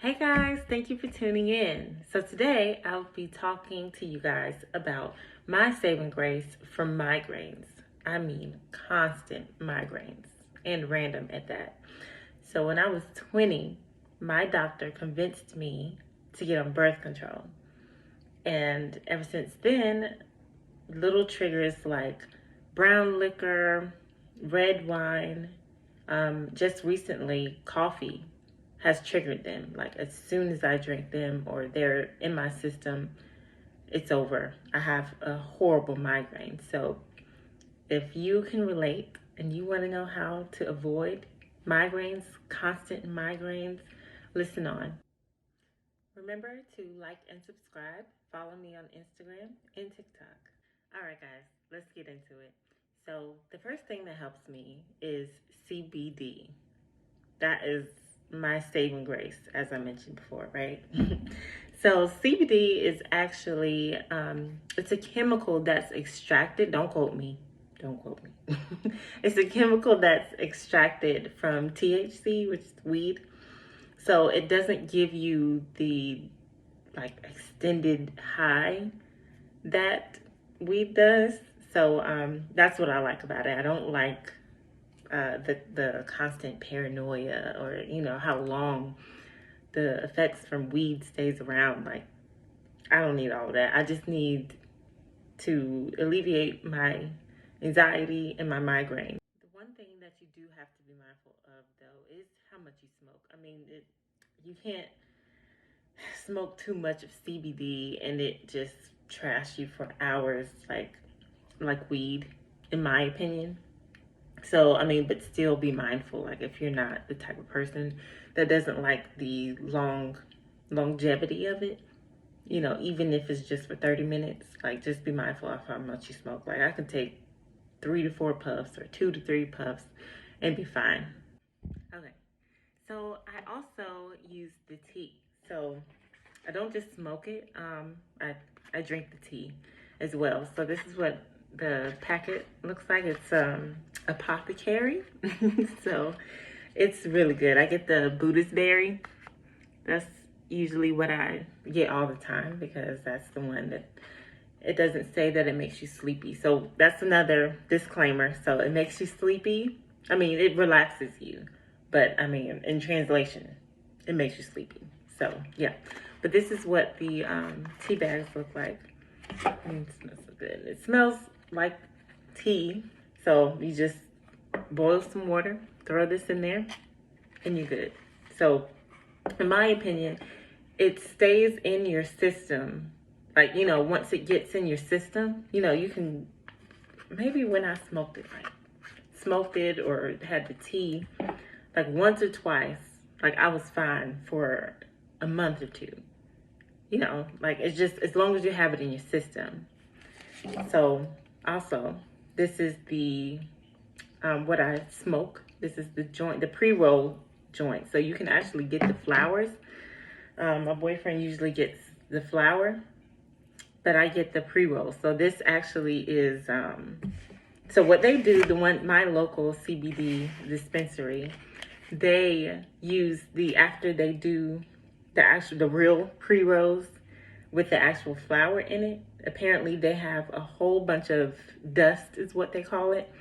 Hey guys, thank you for tuning in. So today I'll be talking to you guys about my saving grace for migraines. I mean, constant migraines and random at that. So when I was 20, my doctor convinced me to get on birth control. And ever since then, little triggers like brown liquor, red wine, just recently coffee has triggered them. Like as soon as I drink them or they're in my system, it's over. I have a horrible migraine. So if you can relate and you want to know how to avoid migraines, constant migraines, listen on. Remember to like and subscribe. Follow me on Instagram and TikTok. All right, guys, let's get into it. So the first thing that helps me is CBD. That is my saving grace, as I mentioned before, right? So CBD is actually, it's a chemical that's extracted. Don't quote me. Don't quote me. It's a chemical that's extracted from THC, which is weed. So it doesn't give you the like extended high that weed does. So that's what I like about it. I don't like the constant paranoia or how long the effects from weed stays around. Like I don't need all of that. I just need to alleviate my anxiety and my migraine. The one thing that you do have to be mindful of though is how much you smoke. I mean, you can't smoke too much of CBD and it just trash you for hours like weed, in my opinion. So, I mean, but still be mindful. Like if you're not the type of person that doesn't like the longevity of it, even if it's just for 30 minutes, like just be mindful of how much you smoke. Like I can take 3 to 4 puffs or 2 to 3 puffs and be fine. Okay. So I also use the tea. So I don't just smoke it. I drink the tea as well. So this is what the packet looks like. It's apothecary. So it's really good. I get the Buddhist berry. That's usually what I get all the time because that's the one that it doesn't say that it makes you sleepy. So that's another disclaimer. So it makes you sleepy. I mean, it relaxes you. But I mean, in translation, it makes you sleepy. So yeah. But this is what the tea bags look like. It smells so good. It smells like tea. So you just boil some water, throw this in there, and you're good. So in my opinion, it stays in your system. Like, once it gets in your system, you can, maybe when I smoked it or had the tea, like once or twice, like I was fine for a month or two. Like it's just as long as you have it in your system. So also, this is the what I smoke. This is the joint, the pre-roll joint. So you can actually get the flowers. My boyfriend usually gets the flower, but I get the pre-roll. So this actually is so what they do, my local CBD dispensary, they use after they do the real pre-rolls with the actual flower in it. Apparently they have a whole bunch of dust is what they call it.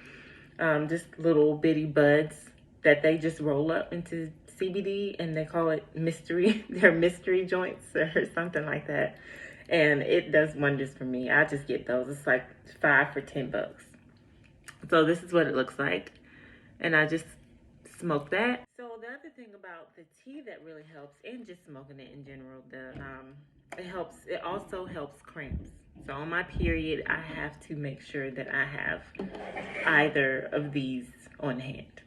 Just little bitty buds that they just roll up into CBD and they call it mystery. They're mystery joints or something like that. And it does wonders for me. I just get those. It's like 5 for $10. So this is what it looks like. And I just smoke that. So the other thing about the tea that really helps, and just smoking it in general, it also helps cramps. So on my period, I have to make sure that I have either of these on hand.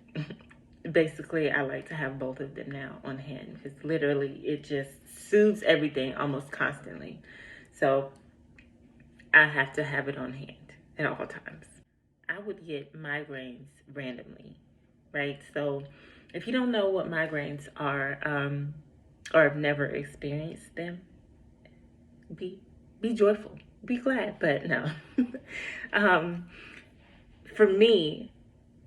Basically, I like to have both of them now on hand because literally it just soothes everything almost constantly. So I have to have it on hand at all times. I would get migraines randomly, right? So if you don't know what migraines are, or have never experienced them, be joyful, be glad, but no. For me,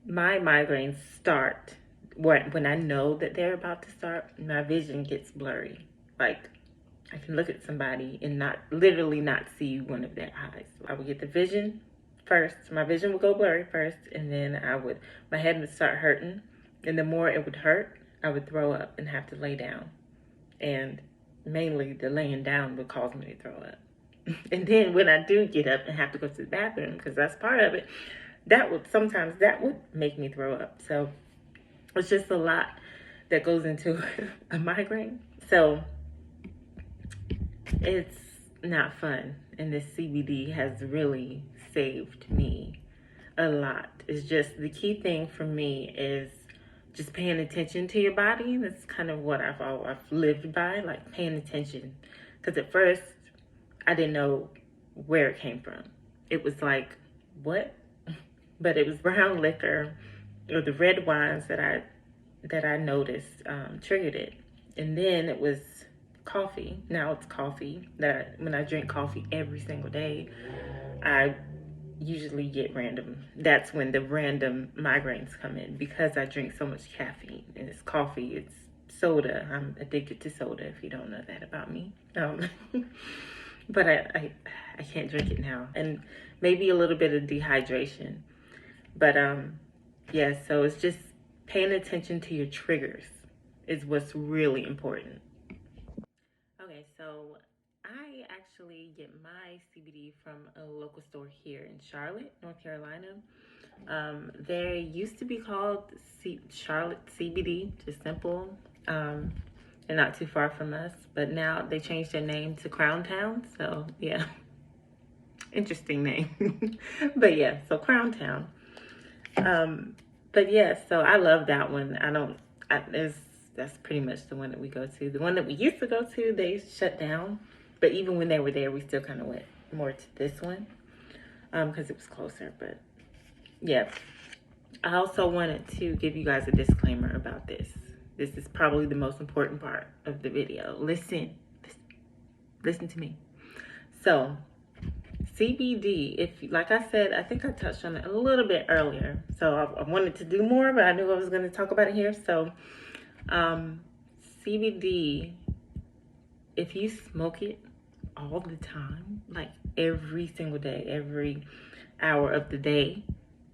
my migraines start when I know that they're about to start, my vision gets blurry. Like, I can look at somebody and literally not see one of their eyes. I would get the vision first. My vision would go blurry first, and then my head would start hurting. And the more it would hurt, I would throw up and have to lay down. And mainly the laying down would cause me to throw up. And then when I do get up and have to go to the bathroom, because that's part of it, sometimes that would make me throw up. So it's just a lot that goes into a migraine. So it's not fun. And this CBD has really saved me a lot. It's just, the key thing for me is just paying attention to your body. That's kind of what I've lived by, like paying attention. Because at first, I didn't know where it came from. It was like, what? But it was brown liquor or the red wines that I noticed triggered it. And then it was coffee. Now it's coffee. When I drink coffee every single day, I usually get that's when the random migraines come in, because I drink so much caffeine. And it's coffee, it's soda. I'm addicted to soda, if you don't know that about me. But I can't drink it now. And maybe a little bit of dehydration. But yeah, so it's just paying attention to your triggers is what's really important. Okay, so I actually get my CBD from a local store here in Charlotte, North Carolina. They used to be called Charlotte CBD, just simple. They're not too far from us, but now they changed their name to Crown Town. So yeah, interesting name. But yeah, so Crown Town. But yeah, so I love that one. That's pretty much the one that we go to. The one that we used to go to, they shut down. But even when they were there, we still kind of went more to this one because it was closer. But yeah, I also wanted to give you guys a disclaimer about this. This is probably the most important part of the video. Listen to me. So CBD, like I said, I think I touched on it a little bit earlier. So I wanted to do more, but I knew I was going to talk about it here. So CBD, if you smoke it all the time, like every single day, every hour of the day,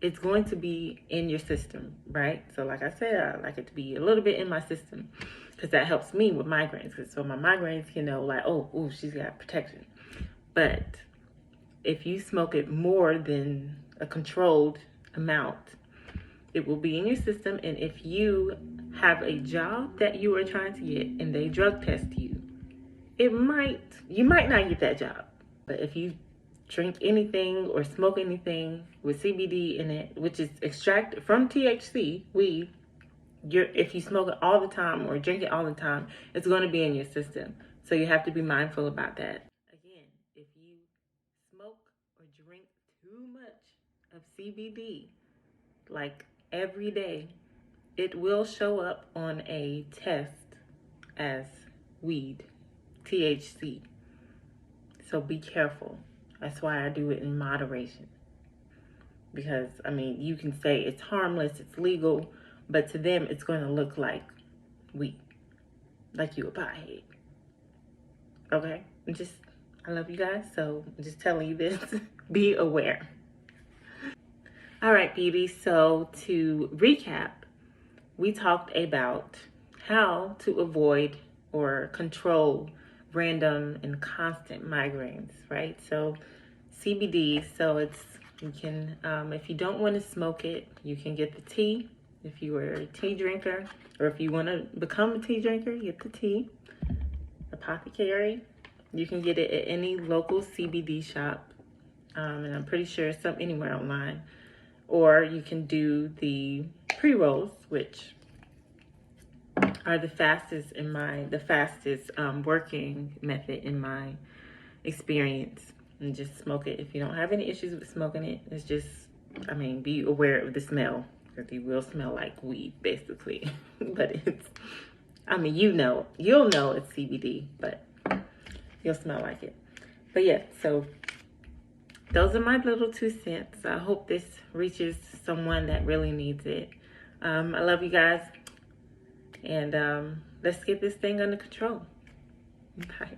it's going to be in your system, right? So like I said, I like it to be a little bit in my system because that helps me with migraines. So my migraines can know like, oh, she's got protection. But if you smoke it more than a controlled amount, it will be in your system. And if you have a job that you are trying to get and they drug test you, you might not get that job. But if you drink anything or smoke anything with CBD in it, which is extracted from THC, weed, if you smoke it all the time or drink it all the time, it's going to be in your system. So you have to be mindful about that. Again, if you smoke or drink too much of CBD, like every day, it will show up on a test as weed, THC. So be careful. That's why I do it in moderation. Because, I mean, you can say it's harmless, it's legal, but to them, it's going to look like weed. Like you a pothead. Okay? I love you guys, so I'm just telling you this. Be aware. All right, beauties. So to recap, we talked about how to avoid or control random and constant migraines, right? So CBD, you can, if you don't want to smoke it, you can get the tea. If you are a tea drinker, or if you want to become a tea drinker, get the tea. Apothecary, you can get it at any local CBD shop, and I'm pretty sure some anywhere online. Or you can do the pre-rolls, which are the fastest working method in my experience. And just smoke it. If you don't have any issues with smoking it, it's just, be aware of the smell. Because it will smell like weed, basically. But you'll know it's CBD, but you'll smell like it. But yeah, so those are my little 2 cents. I hope this reaches someone that really needs it. I love you guys. And let's get this thing under control. Bye.